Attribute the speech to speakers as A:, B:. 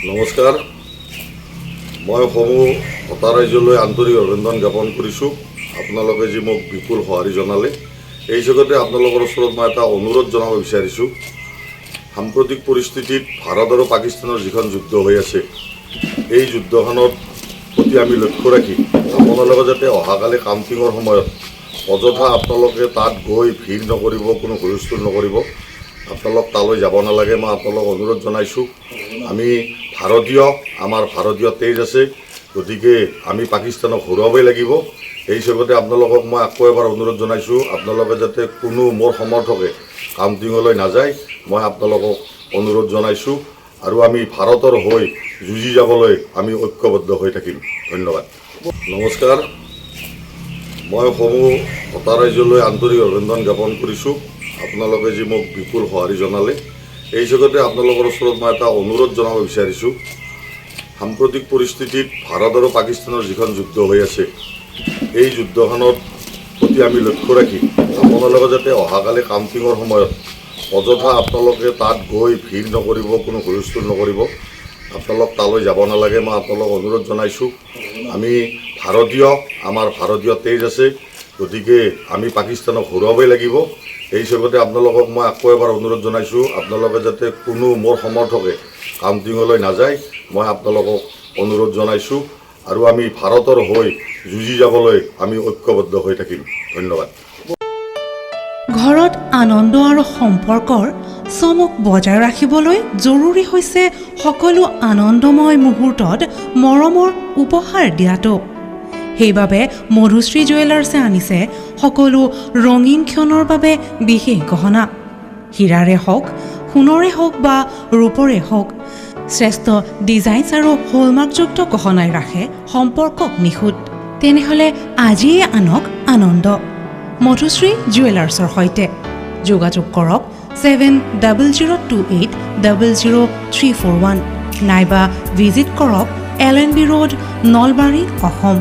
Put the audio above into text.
A: নমস্কাৰ, মই সমূহ ভোটাৰ ৰাইজলৈ আন্তৰিক অভিনন্দন জ্ঞাপন কৰিছোঁ। আপোনালোকে যি মোক বিপুল সঁহাৰি জনালে, এই জগতে আপোনালোকৰ ওচৰত মই এটা অনুৰোধ জনাব বিচাৰিছোঁ। সাম্প্ৰতিক পৰিস্থিতিত ভাৰত আৰু পাকিস্তানৰ যিখন যুদ্ধ হৈ আছে, এই যুদ্ধখনৰ প্ৰতি আমি লক্ষ্য ৰাখি আপোনালোকে যাতে অহাকালি কাউণ্টিঙৰ সময়ত অযথা আপোনালোকে তাত গৈ ভিৰ নকৰিব, কোনো হুলস্থুল নকৰিব, আপোনালোক তালৈ যাব নালাগে। মই আপোনালোকক অনুৰোধ জনাইছোঁ। আমি ভাৰতীয়, আমাৰ ভাৰতীয় তেজ আছে, গতিকে আমি পাকিস্তানক হৰুৱাবই লাগিব। এই জগতে আপোনালোকক মই আকৌ এবাৰ অনুৰোধ জনাইছোঁ, আপোনালোকে যাতে কোনো মোৰ সমৰ্থকে কাউণ্টিঙলৈ নাযায়, মই আপোনালোকক অনুৰোধ জনাইছোঁ। আৰু আমি ভাৰতৰ হৈ যুঁজি যাবলৈ আমি ঐক্যবদ্ধ হৈ থাকিম। ধন্যবাদ। নমস্কাৰ, মই সমূহ ভোটাৰ ৰাইজলৈ আন্তৰিক অভিনন্দন জ্ঞাপন কৰিছোঁ। আপোনালোকে যি মোক বিপুল সঁহাৰি জনালে, এই জগতে আপোনালোকৰ ওচৰত মই এটা অনুৰোধ জনাব বিচাৰিছোঁ। সাম্প্ৰতিক পৰিস্থিতিত ভাৰত আৰু পাকিস্তানৰ যিখন যুদ্ধ হৈ আছে, এই যুদ্ধখনৰ প্ৰতি আমি লক্ষ্য ৰাখি আপোনালোকে যাতে অহাকালি কাউণ্টিঙৰ সময়ত অযথা আপোনালোকে তাত গৈ ভিৰ নকৰিব, কোনো হুলস্থুল নকৰিব, আপোনালোক তালৈ যাব নালাগে। মই আপোনালোকক অনুৰোধ জনাইছোঁ। আমি ভাৰতীয়, আমাৰ ভাৰতীয় তেজ আছে, গতিকে আমি পাকিস্তানক হৰুৱাবই লাগিব। এই জগতে আপোনালোকক মই আকৌ এবাৰ অনুৰোধ জনাইছোঁ, আপোনালোকে যাতে কোনো মোৰ সমৰ্থকে কাউণ্টিঙলৈ নাযায়, মই আপোনালোকক অনুৰোধ জনাইছোঁ। আৰু আমি ভাৰতৰ হৈ যুঁজি যাবলৈ আমি ঐক্যবদ্ধ হৈ থাকিম। ধন্যবাদ।
B: ঘৰত আনন্দ আৰু সম্পৰ্কৰ চমক বজাই ৰাখিবলৈ জৰুৰী হৈছে সকলো আনন্দময় মুহূৰ্তত মৰমৰ উপহাৰ দিয়াটো। সেইবাবে মধুশ্ৰী জুৱেলাৰ্ছে আনিছে সকলো ৰঙীন ক্ষণৰ বাবে বিশেষ গহনা। হীৰাৰে হওক, সোণৰে হওক বা ৰূপৰে হওক, শ্ৰেষ্ঠ ডিজাইনছ আৰু হলমাৰ্কযুক্ত গহনাই ৰাখে সম্পৰ্কক নিখুঁত। তেনেহ'লে আজিয়ে আনক আনন্দ মধুশ্ৰী জুৱেলাৰ্ছৰ সৈতে। যোগাযোগ কৰক 7002800341 নাইবা ভিজিট কৰক LNB ৰোড, নলবাৰী, অসম।